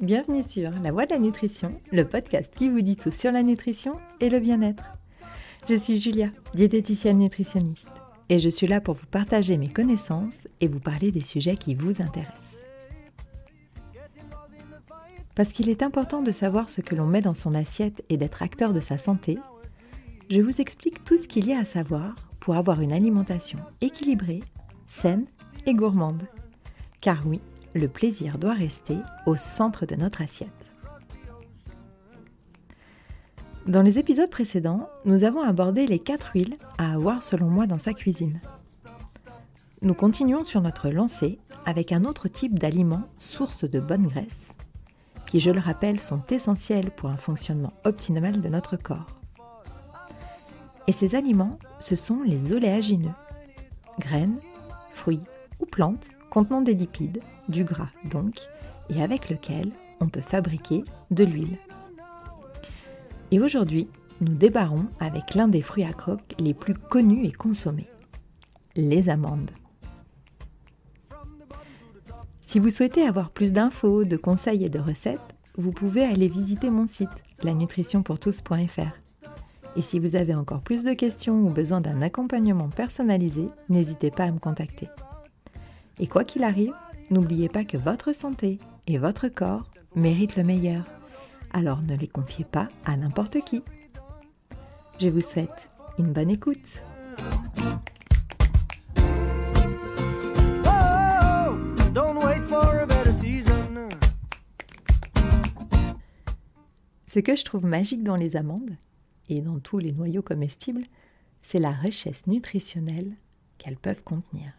Bienvenue sur La Voix de la Nutrition, le podcast qui vous dit tout sur la nutrition et le bien-être. Je suis Julia, diététicienne nutritionniste, et je suis là pour vous partager mes connaissances et vous parler des sujets qui vous intéressent. Parce qu'il est important de savoir ce que l'on met dans son assiette et d'être acteur de sa santé, je vous explique tout ce qu'il y a à savoir pour avoir une alimentation équilibrée, saine et gourmande. Car oui, le plaisir doit rester au centre de notre assiette. Dans les épisodes précédents, nous avons abordé les 4 huiles à avoir selon moi dans sa cuisine. Nous continuons sur notre lancée avec un autre type d'aliments source de bonne graisse, qui, je le rappelle, sont essentiels pour un fonctionnement optimal de notre corps. Et ces aliments, ce sont les oléagineux, graines, fruits ou plantes contenant des lipides, du gras donc, et avec lequel on peut fabriquer de l'huile. Et aujourd'hui, nous débarrons avec l'un des fruits à croque les plus connus et consommés, les amandes. Si vous souhaitez avoir plus d'infos, de conseils et de recettes, vous pouvez aller visiter mon site, lanutritionpourtous.fr. Et si vous avez encore plus de questions ou besoin d'un accompagnement personnalisé, n'hésitez pas à me contacter. Et quoi qu'il arrive, n'oubliez pas que votre santé et votre corps méritent le meilleur. Alors ne les confiez pas à n'importe qui. Je vous souhaite une bonne écoute. Ce que je trouve magique dans les amandes, et dans tous les noyaux comestibles, c'est la richesse nutritionnelle qu'elles peuvent contenir.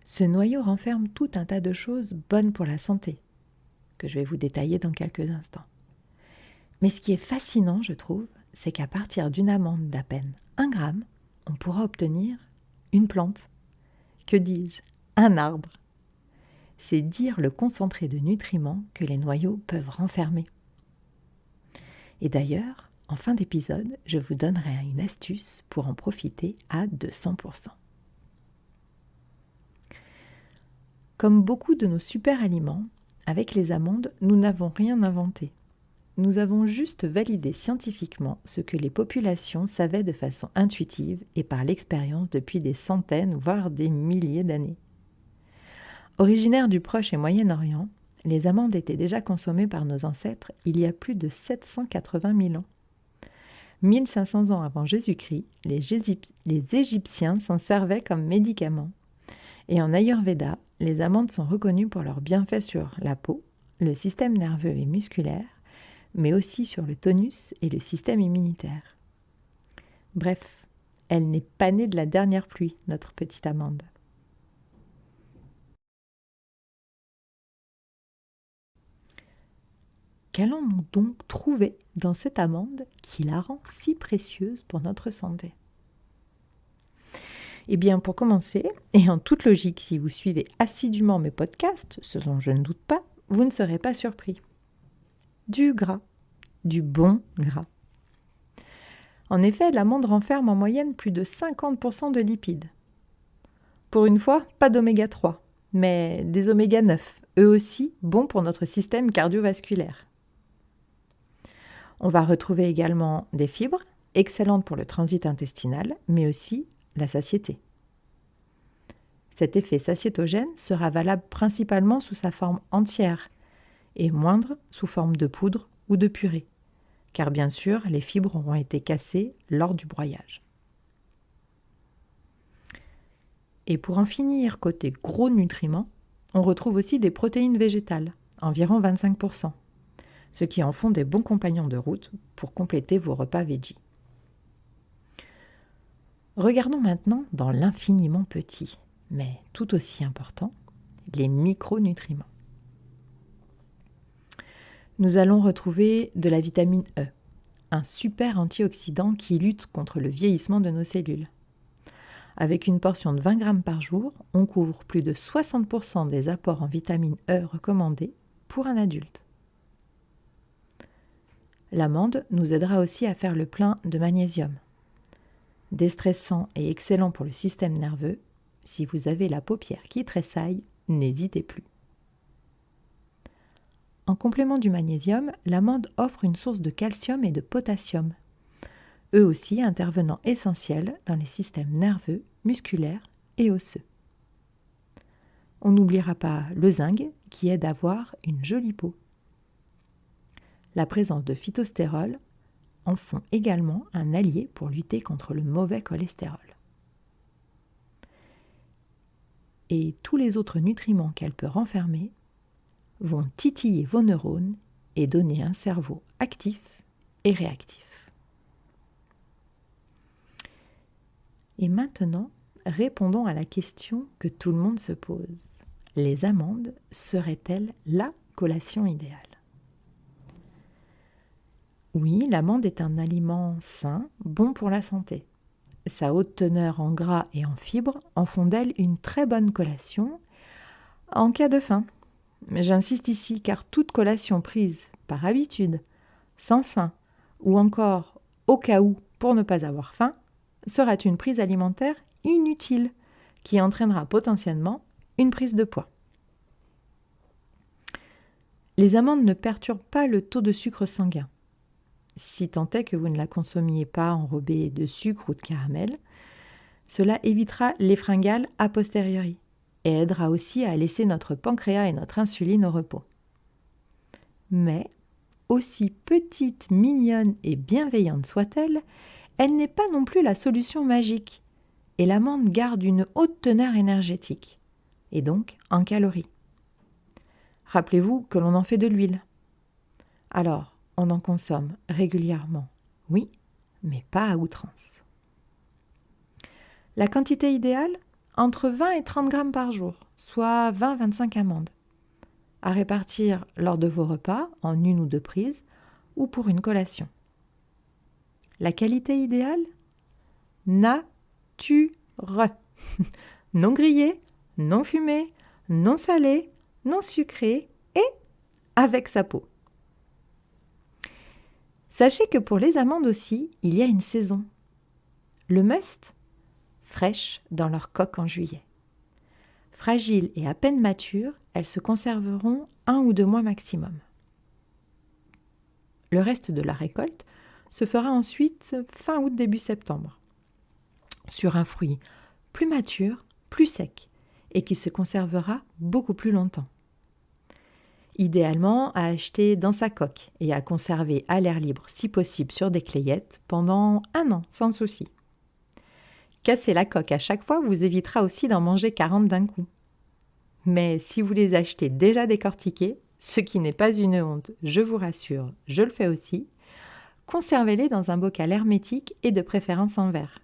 Ce noyau renferme tout un tas de choses bonnes pour la santé, que je vais vous détailler dans quelques instants. Mais ce qui est fascinant, je trouve, c'est qu'à partir d'une amande d'à peine 1 gramme, on pourra obtenir une plante. Que dis-je ? Un arbre. C'est dire le concentré de nutriments que les noyaux peuvent renfermer. Et d'ailleurs, en fin d'épisode, je vous donnerai une astuce pour en profiter à 200%. Comme beaucoup de nos super aliments, avec les amandes, nous n'avons rien inventé. Nous avons juste validé scientifiquement ce que les populations savaient de façon intuitive et par l'expérience depuis des centaines, voire des milliers d'années. Originaires du Proche et Moyen-Orient, les amandes étaient déjà consommées par nos ancêtres il y a plus de 780 000 ans. 1500 ans avant Jésus-Christ, les Égyptiens s'en servaient comme médicament. Et en Ayurveda, les amandes sont reconnues pour leurs bienfaits sur la peau, le système nerveux et musculaire, mais aussi sur le tonus et le système immunitaire. Bref, elle n'est pas née de la dernière pluie, notre petite amande. Qu'allons-nous donc trouver dans cette amande qui la rend si précieuse pour notre santé ? Eh bien, pour commencer, et en toute logique, si vous suivez assidûment mes podcasts, ce dont je ne doute pas, vous ne serez pas surpris. Du gras, du bon gras. En effet, l'amande renferme en moyenne plus de 50% de lipides. Pour une fois, pas d'oméga 3, mais des oméga 9, eux aussi bons pour notre système cardiovasculaire. On va retrouver également des fibres, excellentes pour le transit intestinal, mais aussi la satiété. Cet effet satiétogène sera valable principalement sous sa forme entière et moindre sous forme de poudre ou de purée, car bien sûr, les fibres auront été cassées lors du broyage. Et pour en finir côté gros nutriments, on retrouve aussi des protéines végétales, environ 25%, ce qui en font des bons compagnons de route pour compléter vos repas veggie. Regardons maintenant dans l'infiniment petit, mais tout aussi important, les micronutriments. Nous allons retrouver de la vitamine E, un super antioxydant qui lutte contre le vieillissement de nos cellules. Avec une portion de 20 grammes par jour, on couvre plus de 60% des apports en vitamine E recommandés pour un adulte. L'amande nous aidera aussi à faire le plein de magnésium. Déstressant et excellent pour le système nerveux, si vous avez la paupière qui tressaille, n'hésitez plus. En complément du magnésium, l'amande offre une source de calcium et de potassium, eux aussi intervenant essentiels dans les systèmes nerveux, musculaires et osseux. On n'oubliera pas le zinc qui aide à avoir une jolie peau. La présence de phytostérol en font également un allié pour lutter contre le mauvais cholestérol. Et tous les autres nutriments qu'elle peut renfermer vont titiller vos neurones et donner un cerveau actif et réactif. Et maintenant, répondons à la question que tout le monde se pose. Les amandes seraient-elles la collation idéale ? Oui, l'amande est un aliment sain, bon pour la santé. Sa haute teneur en gras et en fibres en font d'elle une très bonne collation en cas de faim. Mais j'insiste ici car toute collation prise par habitude, sans faim ou encore au cas où pour ne pas avoir faim, sera une prise alimentaire inutile qui entraînera potentiellement une prise de poids. Les amandes ne perturbent pas le taux de sucre sanguin. Si tant est que vous ne la consommiez pas enrobée de sucre ou de caramel, cela évitera les fringales a posteriori et aidera aussi à laisser notre pancréas et notre insuline au repos. Mais, aussi petite, mignonne et bienveillante soit-elle, elle n'est pas non plus la solution magique, et l'amande garde une haute teneur énergétique, et donc en calories. Rappelez-vous que l'on en fait de l'huile. Alors, on en consomme régulièrement, oui, mais pas à outrance. La quantité idéale, entre 20 et 30 grammes par jour, soit 20-25 amandes, à répartir lors de vos repas en une ou deux prises ou pour une collation. La qualité idéale, nature, non grillé, non fumé, non salé, non sucré et avec sa peau. Sachez que pour les amandes aussi, il y a une saison. Le must, fraîches dans leur coque en juillet. Fragiles et à peine matures, elles se conserveront 1 ou 2 mois maximum. Le reste de la récolte se fera ensuite fin août, début septembre, sur un fruit plus mature, plus sec, et qui se conservera beaucoup plus longtemps. Idéalement à acheter dans sa coque et à conserver à l'air libre si possible sur des clayettes pendant 1 an sans souci. Casser la coque à chaque fois vous évitera aussi d'en manger 40 d'un coup. Mais si vous les achetez déjà décortiquées, ce qui n'est pas une honte, je vous rassure, je le fais aussi, conservez-les dans un bocal hermétique et de préférence en verre.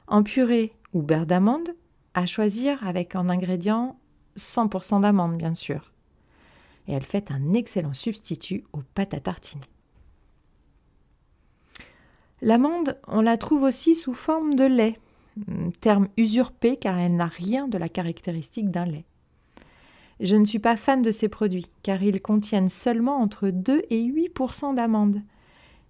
En purée ou beurre d'amande, à choisir avec en ingrédient 100% d'amandes bien sûr. Et elle fait un excellent substitut aux pâtes à tartiner. L'amande, on la trouve aussi sous forme de lait, terme usurpé car elle n'a rien de la caractéristique d'un lait. Je ne suis pas fan de ces produits car ils contiennent seulement entre 2 et 8% d'amandes.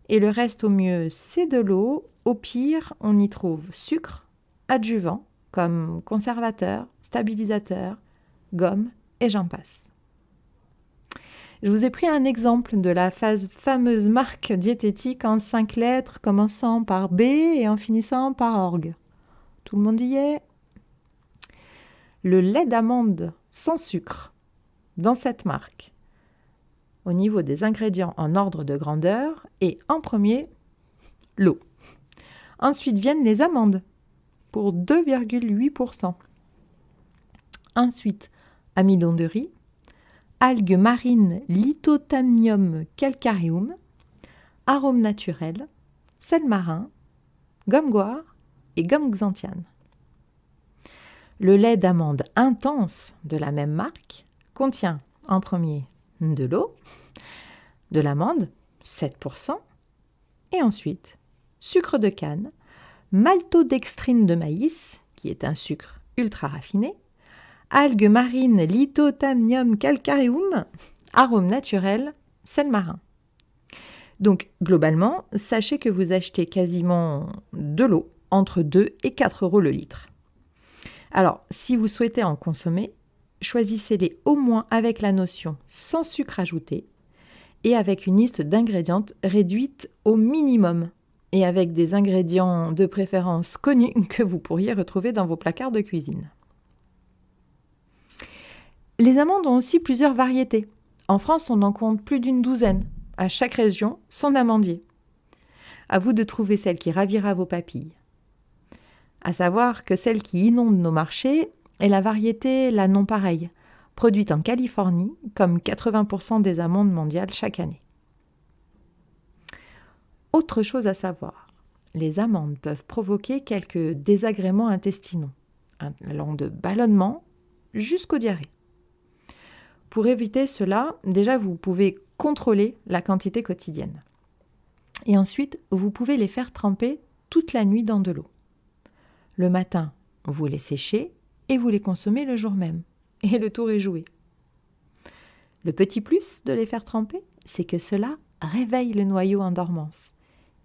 Et le reste au mieux c'est de l'eau, au pire on y trouve sucre, adjuvant comme conservateur, stabilisateur, gomme et j'en passe. Je vous ai pris un exemple de la fameuse marque diététique en 5 lettres commençant par B et en finissant par orgue. Tout le monde y est ? Le lait d'amande sans sucre, dans cette marque, au niveau des ingrédients en ordre de grandeur, et en premier, l'eau. Ensuite viennent les amandes, pour 2,8%. Ensuite, amidon de riz, algues marines Lithothanium calcareum, arôme naturel, sel marin, gomme goire et gomme xanthiane. Le lait d'amande intense de la même marque contient en premier de l'eau, de l'amande 7% et ensuite sucre de canne, maltodextrine de maïs qui est un sucre ultra raffiné, algues marines Lithothanium calcareum, arôme naturel, sel marin. Donc globalement, sachez que vous achetez quasiment de l'eau entre 2 et 4 € le litre. Alors, si vous souhaitez en consommer, choisissez-les au moins avec la notion sans sucre ajouté et avec une liste d'ingrédients réduite au minimum et avec des ingrédients de préférence connus que vous pourriez retrouver dans vos placards de cuisine. Les amandes ont aussi plusieurs variétés. En France, on en compte plus d'une douzaine. À chaque région, son amandier. À vous de trouver celle qui ravira vos papilles. À savoir que celle qui inonde nos marchés est la variété la non pareille, produite en Californie, comme 80% des amandes mondiales chaque année. Autre chose à savoir, les amandes peuvent provoquer quelques désagréments intestinaux, allant de ballonnement jusqu'aux diarrhées. Pour éviter cela, déjà vous pouvez contrôler la quantité quotidienne. Et ensuite, vous pouvez les faire tremper toute la nuit dans de l'eau. Le matin, vous les séchez et vous les consommez le jour même. Et le tour est joué. Le petit plus de les faire tremper, c'est que cela réveille le noyau en dormance.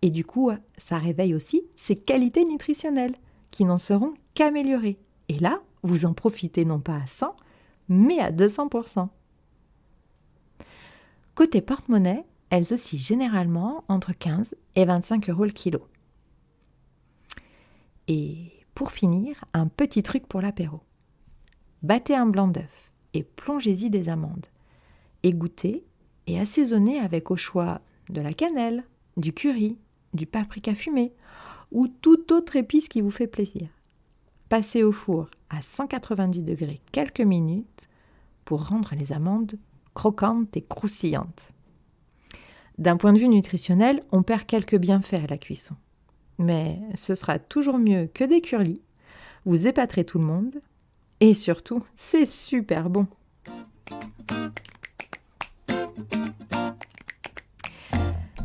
Et du coup, ça réveille aussi ses qualités nutritionnelles, qui n'en seront qu'améliorées. Et là, vous en profitez non pas à 100, mais à 200%. Côté porte-monnaie, elles oscillent généralement entre 15 et 25 € le kilo. Et pour finir, un petit truc pour l'apéro. Battez un blanc d'œuf et plongez-y des amandes. Égouttez et assaisonnez avec au choix de la cannelle, du curry, du paprika fumé ou toute autre épice qui vous fait plaisir. Passez au four à 190 degrés quelques minutes pour rendre les amandes croquantes et croustillantes. D'un point de vue nutritionnel, on perd quelques bienfaits à la cuisson. Mais ce sera toujours mieux que des curlis. Vous épaterez tout le monde. Et surtout, c'est super bon.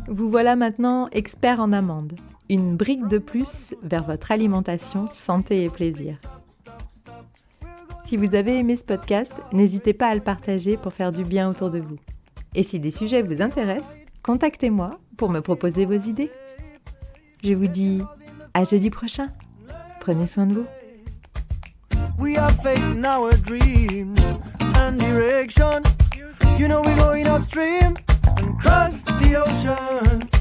Vous voilà maintenant expert en amandes. Une brique de plus vers votre alimentation, santé et plaisir. Si vous avez aimé ce podcast, n'hésitez pas à le partager pour faire du bien autour de vous. Et si des sujets vous intéressent, contactez-moi pour me proposer vos idées. Je vous dis à jeudi prochain. Prenez soin de vous. We have faith in our dreams and direction. You know we're going upstream and cross the ocean.